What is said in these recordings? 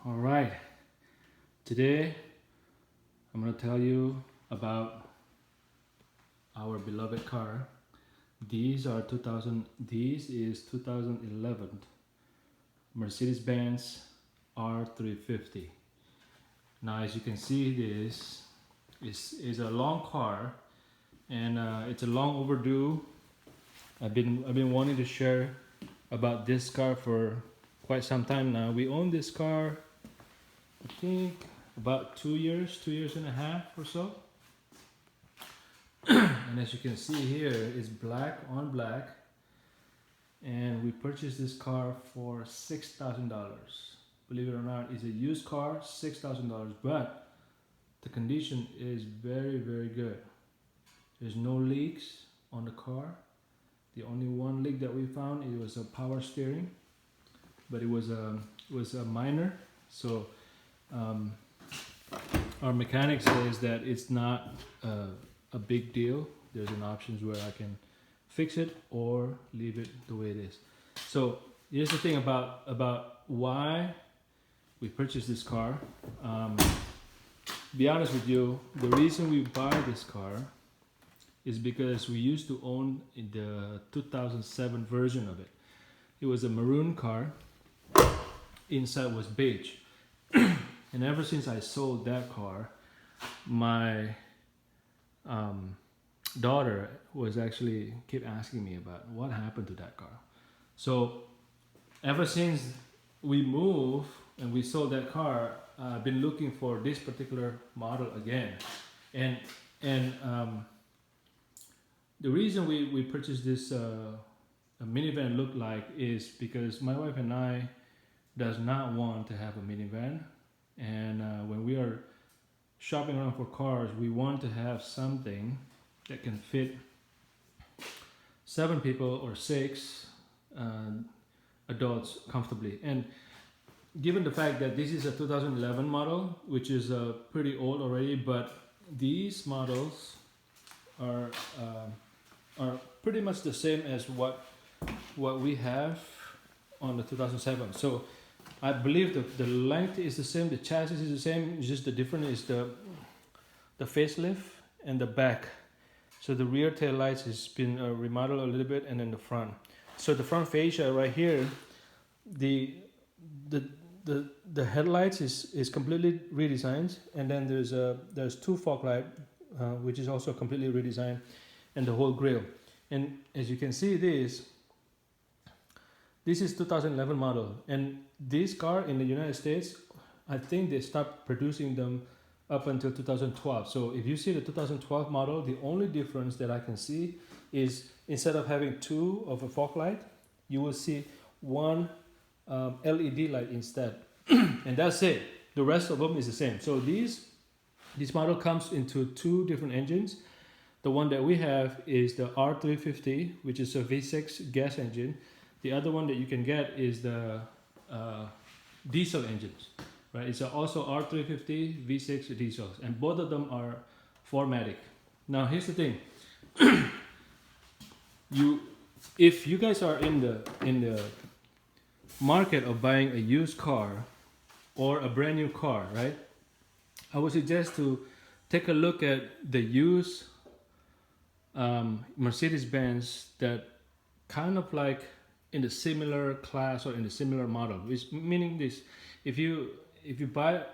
All right, today I'm going to tell you about our beloved car. These is 2011 Mercedes Benz R350. Now, as you can see, this is a long car, and it's a long overdue. I've been wanting to share about this car for quite some time now. We own this car, I think, about 2 years and a half or so. And as you can see here, it's black on black, and we purchased this car for $6,000. Believe it or not, it's a used car, $6,000, but the condition is very, very good. There's no leaks on the car. The only one leak that we found, it was a power steering, but it was a minor. So our mechanic says that it's not a big deal. There's an options where I can fix it or leave it the way it is. So here's the thing about why we purchased this car. Be honest with you, the reason we buy this car is because we used to own the 2007 version of it. It was a maroon car. Inside was beige. And ever since I sold that car, my daughter was actually keep asking me about what happened to that car. So ever since we moved and we sold that car, I've been looking for this particular model again. And the reason we purchased this a minivan look like is because my wife and I does not want to have a minivan. And when we are shopping around for cars, we want to have something that can fit 7 people or 6 adults comfortably. And given the fact that this is a 2011 model, which is pretty old already, but these models are pretty much the same as what we have on the 2007. So I believe the length is the same, the chassis is the same, just the difference is the facelift and the back. So the rear tail lights has been remodeled a little bit, and then the front. So the front fascia right here, the headlights is completely redesigned, and then there's 2 fog light, which is also completely redesigned, and the whole grille. And as you can see, this is 2011 model, and this car in the United States, I think they stopped producing them up until 2012. So if you see the 2012 model, the only difference that I can see is instead of having 2 of a fog light, you will see 1 LED light instead. And that's it. The rest of them is the same. So this model comes into 2 different engines. The one that we have is the R350, which is a V6 gas engine. The other one that you can get is the diesel engines, right? It's also R350 V6 diesels, and both of them are 4MATIC. Now here's the thing: if you guys are in the market of buying a used car or a brand new car, right? I would suggest to take a look at the used Mercedes Benz that kind of like in the similar class or in the similar model. Which meaning this: if you try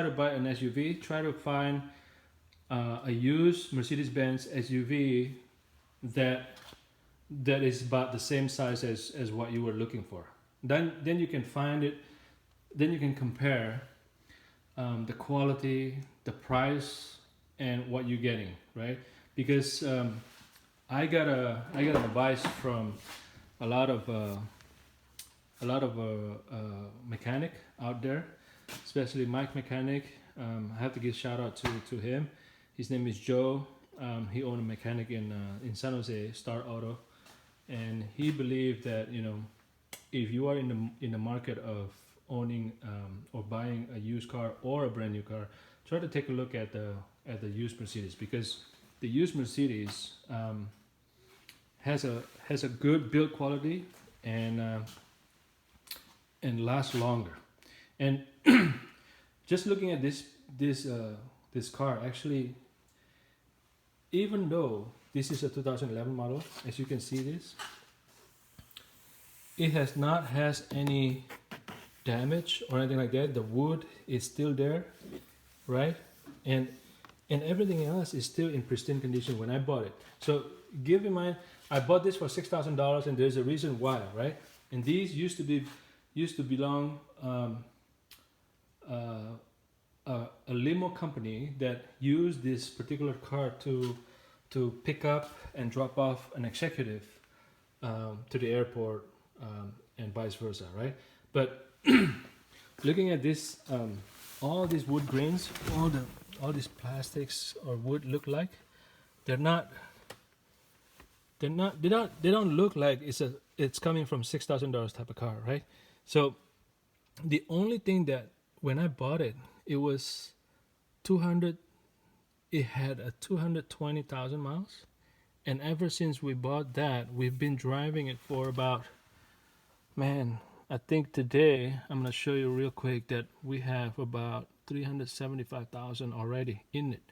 to buy an SUV, try to find a used Mercedes Benz SUV that is about the same size as what you were looking for. Then you can find it. Then you can compare the quality, the price, and what you're getting, right? Because I got an advice from a lot of mechanic out there, especially Mike Mechanic. I have to give shout out to him. His name is Joe. He owned a mechanic in San Jose, Star Auto, and he believed that if you are in the market of owning or buying a used car or a brand new car, try to take a look at the used Mercedes, because the used Mercedes has a good build quality and lasts longer. And just looking at this car, actually, even though this is a 2011 model, as you can see this, it has not has any damage or anything like that. The wood is still there, right? And everything else is still in pristine condition when I bought it. So keep in mind, I bought this for $6,000, and there's a reason why, right? And these used to belong a limo company that used this particular car to pick up and drop off an executive to the airport, and vice versa, right? But looking at this, all these wood grains, all these plastics or wood look like they don't look like it's coming from $6,000 type of car, right? So the only thing that when I bought it, it was 200. It had a 220,000 miles, and ever since we bought that, we've been driving it for about, man, I think today I'm gonna show you real quick that we have about 375,000 already in it.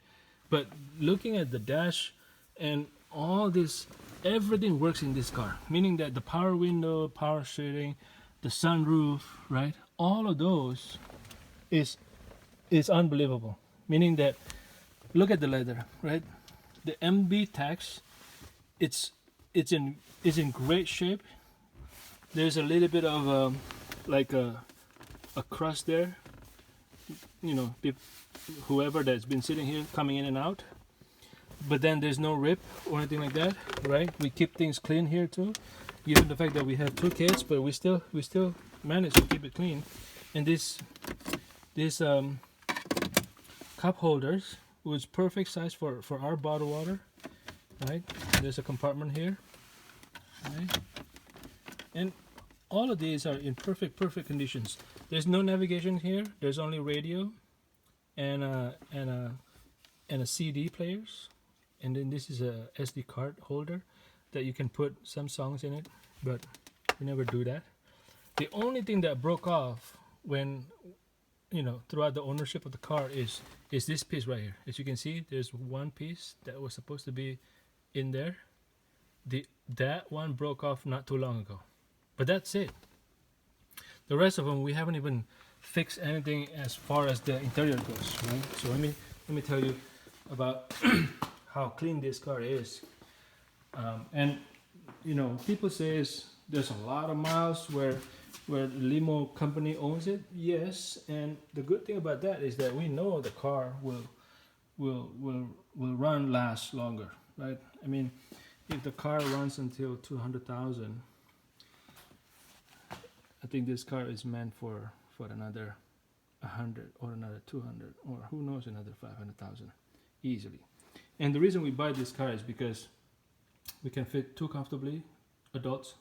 But looking at the dash and all this, everything works in this car, meaning that the power window, power steering, the sunroof, right? All of those is unbelievable. Meaning that, look at the leather, right? The MB tax, it's in great shape. There's a little bit of like a crust there, you know, whoever that's been sitting here coming in and out. But then there's no rip or anything like that, right? We keep things clean here too, given the fact that we have 2 kids, but we still manage to keep it clean. And this cup holders was perfect size for our bottled water, right? There's a compartment here, right? And all of these are in perfect conditions. There's no navigation here. There's only radio and a CD players. And then this is a SD card holder that you can put some songs in it, but we never do that. The only thing that broke off when, you know, throughout the ownership of the car is this piece right here. As you can see, there's one piece that was supposed to be in there. That one broke off not too long ago, but that's it. The rest of them, we haven't even fixed anything as far as the interior goes, right? So let me tell you about how clean this car is. And you know, people say there's a lot of miles where the limo company owns it. Yes, and the good thing about that is that we know the car will last longer, right? I mean, if the car runs until 200,000, I think this car is meant for another 100 or another 200 or who knows, another 500,000 easily. And the reason we buy this car is because we can fit 2 comfortably adults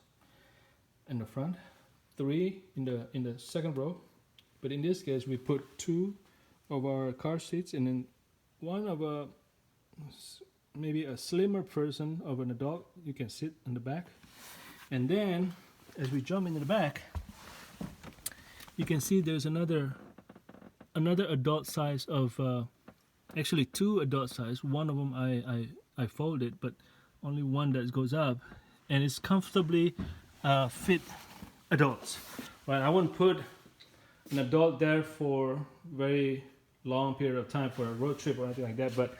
in the front, 3 in the second row, but in this case we put 2 of our car seats and then one of maybe a slimmer person of an adult, you can sit in the back. And then as we jump into the back, you can see there's another adult size of actually 2 adult size. One of them I folded, but only one that goes up, and it's comfortably fit adults, right? I wouldn't put an adult there for very long period of time for a road trip or anything like that, but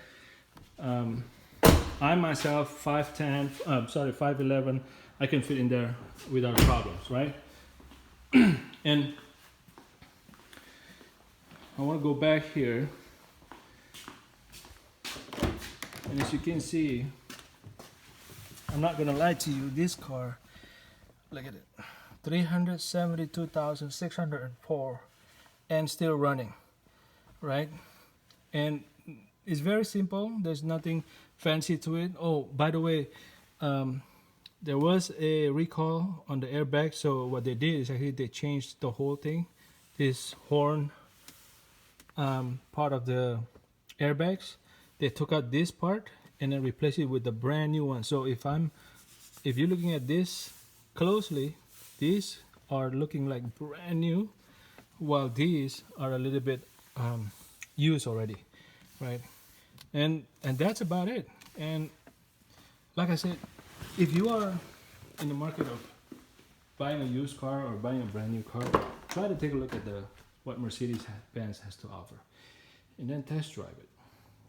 I myself 5'11", I can fit in there without problems, right? And I want to go back here, and as you can see, I'm not gonna lie to you, this car, look at it, 372,604 and still running, right? And it's very simple. There's nothing fancy to it. Oh, by the way, there was a recall on the airbag, so what they did is actually they changed the whole thing. This horn part of the airbags, they took out this part and then replaced it with the brand new one. So if you're looking at this closely, these are looking like brand new, while these are a little bit used already, right? And that's about it. And like I said, if you are in the market of buying a used car or buying a brand new car, try to take a look at what Mercedes Benz has to offer, and then test drive it.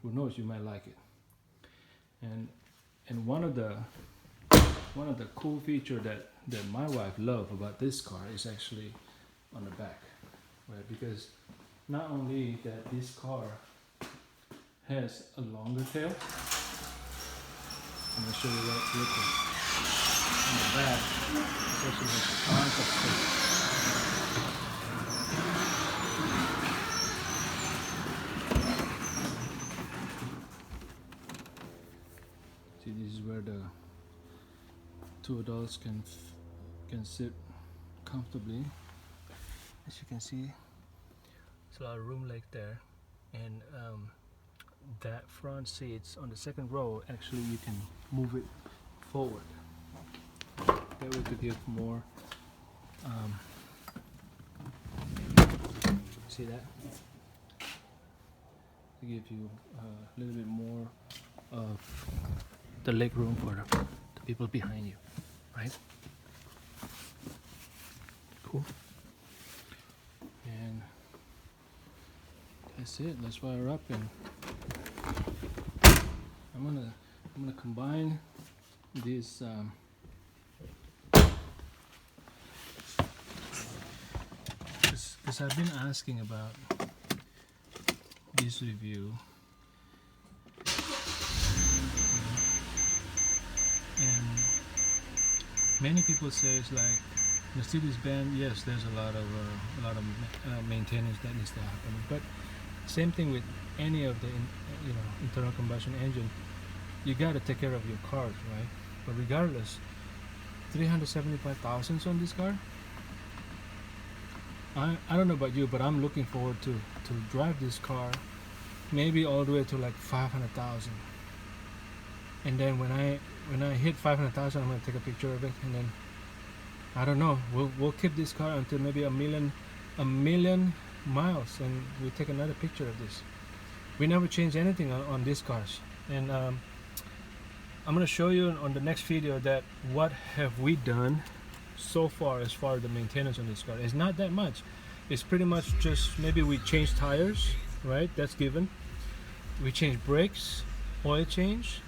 Who knows, you might like it. And one of the cool feature that my wife loved about this car is actually on the back, right? Because not only that this car has a longer tail, I'm gonna show you that real quick. On the back, it actually has tons of space. See, this is where the two adults can sit comfortably. As you can see, there's a lot of room like there, and that front seats on the second row, actually you can move it forward. That way to give more. See that? To give you a little bit more of the leg room for the people behind you, right? Cool. And that's it. Let's fire up, and I'm gonna combine this because I've been asking about this review, and many people say it's like Mercedes Benz. Yes, there's a lot of maintenance that needs to happen, but same thing with any of the internal combustion engine. You got to take care of your cars, right? But regardless, 375,000 on this car. I don't know about you, but I'm looking forward to drive this car, maybe all the way to like 500,000. And then when I hit 500,000, I'm gonna take a picture of it, and then I don't know. We'll keep this car until maybe a million miles, and we take another picture of this. We never change anything on these cars, and I'm gonna show you on the next video that what have we done so far as far as the maintenance on this car. It's not that much. It's pretty much just maybe we change tires, right? That's given. We change brakes, oil change,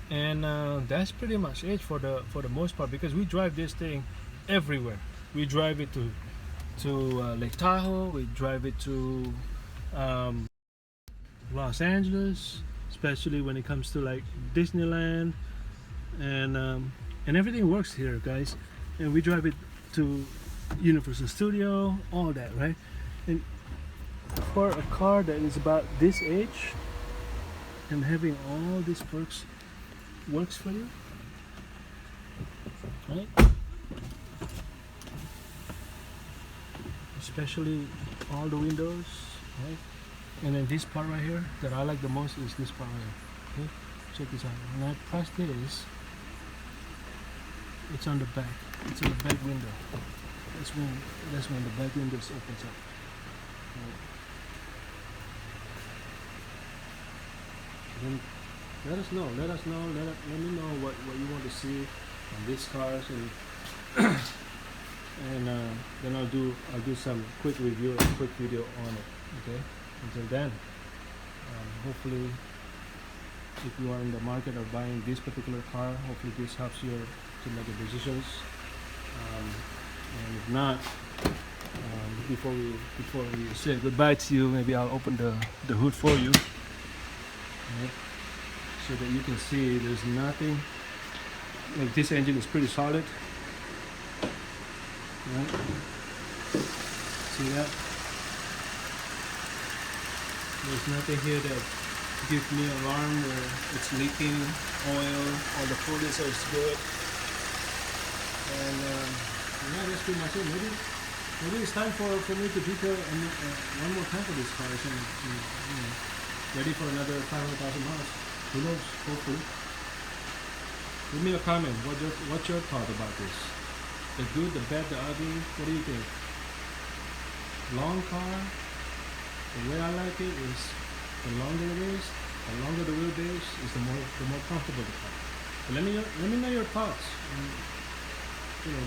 and that's pretty much it for the most part, because we drive this thing everywhere. We drive it to Lake Tahoe. We drive it to Los Angeles, especially when it comes to like Disneyland, and everything works here, guys. And we drive it to Universal Studio, all that, right? And for a car that is about this age and having all these perks works for you, right? Especially all the windows, right? And then this part right here that I like the most is this part right here. Okay, check this out. When I press this, it's on the back. It's on the back window. That's when the back window opens up. Right. Then let us know. Let me know what you want to see on these cars, and then I'll do some quick review, a quick video on it. Okay. Until then, hopefully, if you are in the market of buying this particular car, hopefully this helps you to make the decisions. And if not, before we say goodbye to you, maybe I'll open the hood for you, right? So that you can see there's nothing. Like, this engine is pretty solid, right? See that? There's nothing here that gives me alarm where it's leaking oil, or the fluids are good. And yeah, that's pretty much it. Maybe it's time for me to detail one more time for this car, and ready for another 500,000 miles. Who knows? Hopefully. Leave me a comment. What's your thought about this? The good, the bad, the ugly. What do you think? long car, the way I like it is the longer it is, the longer the wheelbase is, the more comfortable the car. But let me know your thoughts. And,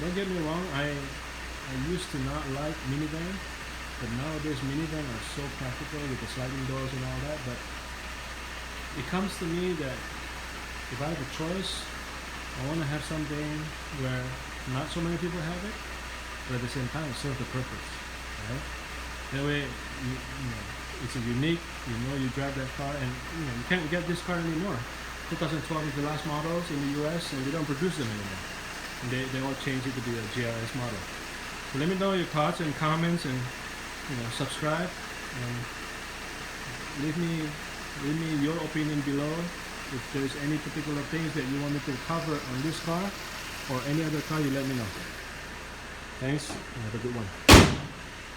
don't get me wrong. I used to not like minivan, but nowadays minivan are so practical with the sliding doors and all that. But it comes to me that if I have a choice, I want to have something where not so many people have it, but at the same time it serves the purpose, right? That way, it's a unique. You drive that car, and you can't get this car anymore. 2012 is the last models in the U.S., and they don't produce them anymore. And they all changed it to be a GRS model. So let me know your thoughts and comments, and subscribe, and leave me your opinion below. If there's any particular things that you want me to cover on this car or any other car, you let me know. Thanks, and have a good one.